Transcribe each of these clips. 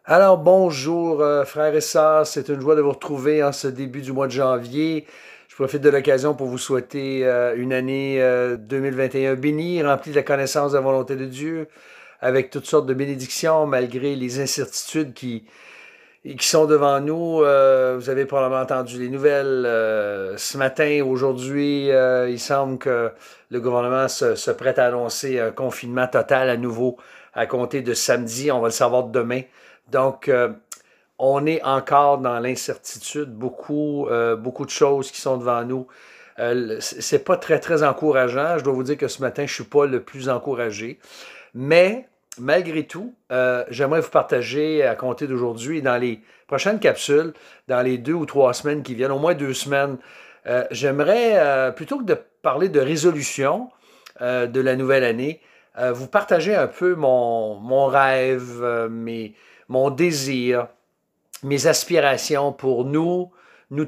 Alors bonjour frères et sœurs, c'est une joie de vous retrouver en ce début du mois de janvier. Je profite de l'occasion pour vous souhaiter une année 2021 bénie, remplie de la connaissance de la volonté de Dieu, avec toutes sortes de bénédictions malgré les incertitudes qui sont devant nous. Vous avez probablement entendu les nouvelles. Ce matin, aujourd'hui, il semble que le gouvernement se prête à annoncer un confinement total à nouveau à compter de samedi. On va le savoir demain. Donc, on est encore dans l'incertitude. Beaucoup de choses qui sont devant nous. C'est pas très, très encourageant. Je dois vous dire que ce matin, je suis pas le plus encouragé. Mais, malgré tout, j'aimerais vous partager à compter d'aujourd'hui, dans les prochaines capsules, dans les 2 ou 3 semaines qui viennent, au moins 2 semaines, j'aimerais, plutôt que de parler de résolution de la nouvelle année, vous partager un peu mon rêve, mon désir, mes aspirations pour nous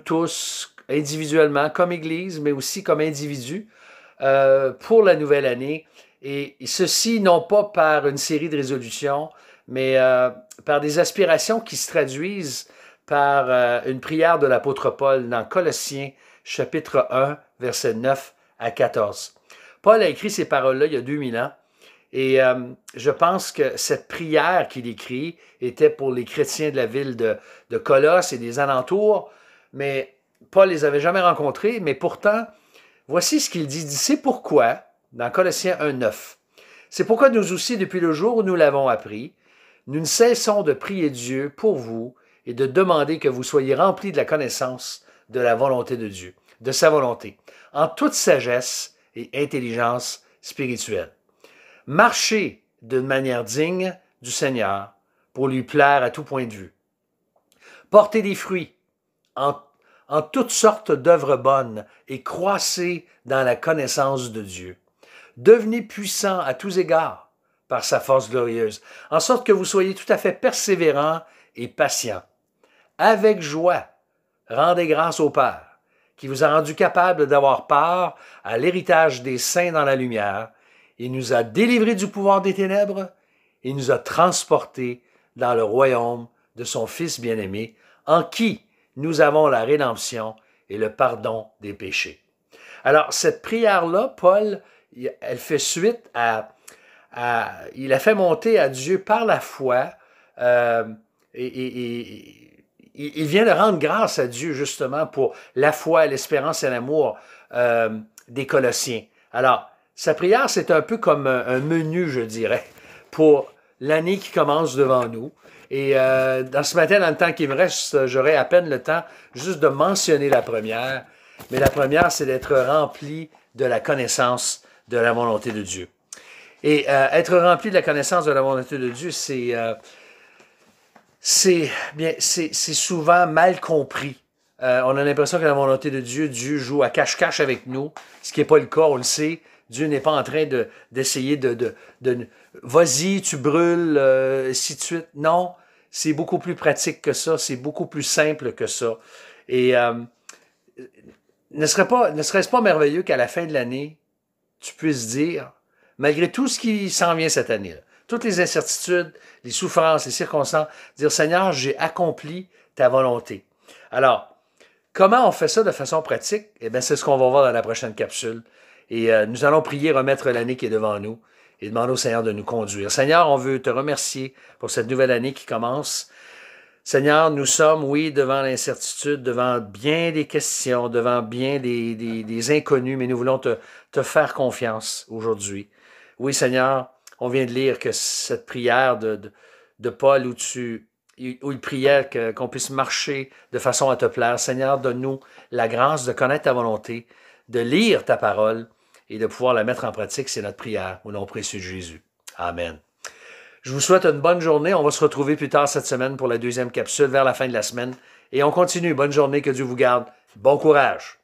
tous, individuellement, comme Église, mais aussi comme individus, pour la nouvelle année. Et ceci, non pas par une série de résolutions, mais par des aspirations qui se traduisent par une prière de l'apôtre Paul dans Colossiens, chapitre 1, versets 9 à 14. Paul a écrit ces paroles-là il y a 2000 ans. Et je pense que cette prière qu'il écrit était pour les chrétiens de la ville de Colosse et des alentours, mais Paul les avait jamais rencontrés, mais pourtant, voici ce qu'il dit. Il dit, c'est pourquoi, dans Colossiens 1,9, c'est pourquoi nous aussi, depuis le jour où nous l'avons appris, nous ne cessons de prier Dieu pour vous et de demander que vous soyez remplis de la connaissance de la volonté de Dieu, de sa volonté, en toute sagesse et intelligence spirituelle. Marchez d'une manière digne du Seigneur pour lui plaire à tout point de vue. Portez des fruits en toutes sortes d'œuvres bonnes et croissez dans la connaissance de Dieu. Devenez puissants à tous égards par sa force glorieuse, en sorte que vous soyez tout à fait persévérants et patients. Avec joie, rendez grâce au Père, qui vous a rendu capable d'avoir part à l'héritage des saints dans la lumière. Il nous a délivrés du pouvoir des ténèbres et nous a transportés dans le royaume de son Fils bien-aimé, en qui nous avons la rédemption et le pardon des péchés. Alors, cette prière-là, Paul, elle fait suite il a fait monter à Dieu par la foi, et il vient de rendre grâce à Dieu justement pour la foi, l'espérance et l'amour des Colossiens. Alors, sa prière, c'est un peu comme un menu, je dirais, pour l'année qui commence devant nous. Et dans ce matin, dans le temps qui me reste, j'aurai à peine le temps juste de mentionner la première. Mais la première, c'est d'être rempli de la connaissance de la volonté de Dieu. Et être rempli de la connaissance de la volonté de Dieu, c'est souvent mal compris. On a l'impression que la volonté de Dieu, Dieu joue à cache-cache avec nous, ce qui n'est pas le cas, on le sait. Dieu n'est pas en train d'essayer de vas-y, tu brûles, ainsi de suite. Non, c'est beaucoup plus pratique que ça, c'est beaucoup plus simple que ça. Et ne serait-ce pas merveilleux qu'à la fin de l'année, tu puisses dire, malgré tout ce qui s'en vient cette année-là, toutes les incertitudes, les souffrances, les circonstances, dire, Seigneur, j'ai accompli ta volonté. Alors, comment on fait ça de façon pratique? Eh bien, c'est ce qu'on va voir dans la prochaine capsule. Et nous allons prier, remettre l'année qui est devant nous et demander au Seigneur de nous conduire. Seigneur, on veut te remercier pour cette nouvelle année qui commence. Seigneur, nous sommes, oui, devant l'incertitude, devant bien des questions, devant bien des inconnus, mais nous voulons te faire confiance aujourd'hui. Oui, Seigneur, on vient de lire que cette prière de Paul où il priait qu'on puisse marcher de façon à te plaire. Seigneur, donne-nous la grâce de connaître ta volonté, de lire ta parole et de pouvoir la mettre en pratique. C'est notre prière au nom précieux de Jésus. Amen. Je vous souhaite une bonne journée. On va se retrouver plus tard cette semaine pour la deuxième capsule vers la fin de la semaine. Et on continue. Bonne journée. Que Dieu vous garde. Bon courage.